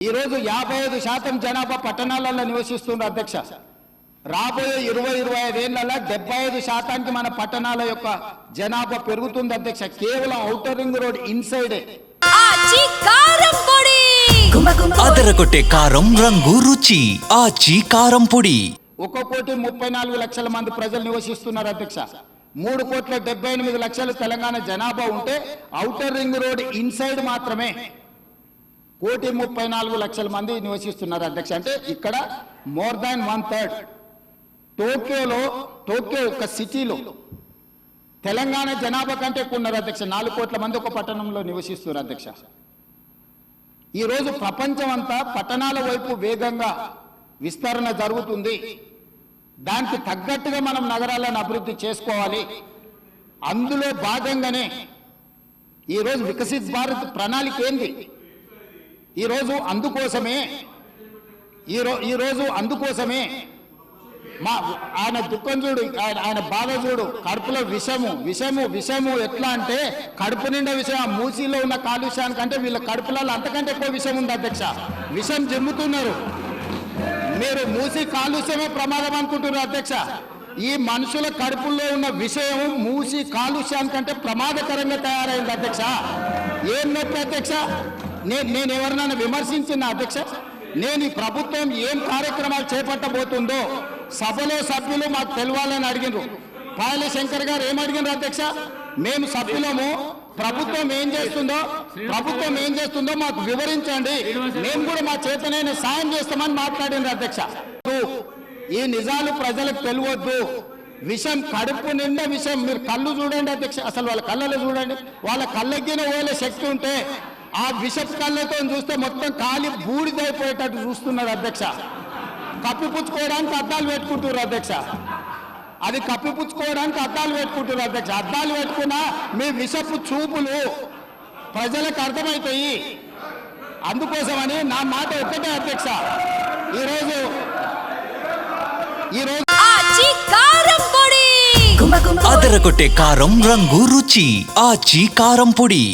ఈరోజు 55% జనాభా పట్టణాలలో నివసిస్తున్నారు అధ్యక్ష. రాబోయే 20-25 ఏళ్లలో 75% మన పట్టణాల యొక్క జనాభా పెరుగుతుంది అధ్యక్ష. కేవలం ఔటర్ రింగ్ రోడ్ ఇన్సైడే. అదరగొట్టే కారం రంగు రుచి ఆచి కారం పొడి. 1,34,00,000 మంది ప్రజలు నివసిస్తున్నారు అధ్యక్ష. 3,78,00,000 తెలంగాణ జనాభా ఉంటే ఔటర్ రింగ్ రోడ్ ఇన్సైడ్ మాత్రమే 1,34,00,000 మంది నివసిస్తున్నారు అధ్యక్ష. అంటే ఇక్కడ మోర్ దాన్ 1/3. టోక్యో ఒక సిటీలో తెలంగాణ జనాభా కంటే ఎక్కువ ఉన్నారు అధ్యక్ష. 4 కోట్ల మంది ఒక పట్టణంలో నివసిస్తున్నారు అధ్యక్ష. ఈరోజు ప్రపంచం అంతా పట్టణాల వైపు వేగంగా విస్తరణ జరుగుతుంది. దానికి తగ్గట్టుగా మనం నగరాలను అభివృద్ధి చేసుకోవాలి. అందులో భాగంగానే ఈరోజు వికసిత్ భారత్ ప్రణాళిక ఏంది? ఈరోజు అందుకోసమే మా ఆయన దుఃఖం చూడు, ఆయన బాధ చూడు. కడుపులో విషము ఎట్లా అంటే కడుపు నిండా విషయం. మూసీలో ఉన్న కాలుష్యానికంటే వీళ్ళ కడుపులలో అంతకంటే ఎక్కువ విషం ఉంది అధ్యక్ష. విషం జిమ్ముతున్నారు. మీరు మూసి కాలుష్యమే ప్రమాదం అనుకుంటున్నారు అధ్యక్ష. ఈ మనుషుల కడుపుల్లో ఉన్న విషయం మూసి కాలుష్యానికంటే ప్రమాదకరంగా తయారైంది అధ్యక్ష. ఏం నొప్పి అధ్యక్ష? నేను ఎవరినైనా విమర్శించిన అధ్యక్ష? నేను ఈ ప్రభుత్వం ఏం కార్యక్రమాలు చేపట్టబోతుందో సభలో సభ్యులు మాకు తెలవాలని అడిగినారు. పాయల శంకర్ గారు ఏం అడిగినారు అధ్యక్ష? మేము సభ్యులము, ప్రభుత్వం ఏం చేస్తుందో మాకు వివరించండి, మేము కూడా మా చేతనైనా సాయం చేస్తామని మాట్లాడినారు అధ్యక్ష. ఈ నిజాలు ప్రజలకు తెలియవద్దు. విషం కడుపు నిండా విషం. మీరు కళ్ళు చూడండి అధ్యక్ష, అసలు వాళ్ళ కళ్ళలో చూడండి. వాళ్ళ కళ్ళెక్కిన పోలే శక్తి ఉంటే ఆ విషపు కళ్ళతో చూస్తే మొత్తం కాలి బూడిదైపోయేటట్టు చూస్తున్నారు అధ్యక్ష. కప్పిపుచ్చుకోవడానికి అద్దాలు పెట్టుకుంటున్నారు అధ్యక్ష. అది కప్పిపుచ్చుకోవడానికి అద్దాలు పెట్టుకుంటున్నారు అధ్యక్ష. అద్దాలు పెట్టుకున్నా మీ విషపు చూపులు ప్రజలకు అర్థమవుతాయి. అందుకోసమని నా మాట ఒక్కటే అధ్యక్ష. ఈరోజు అదరగొట్టే కారం రంగు రుచి ఆచి కారం పొడి.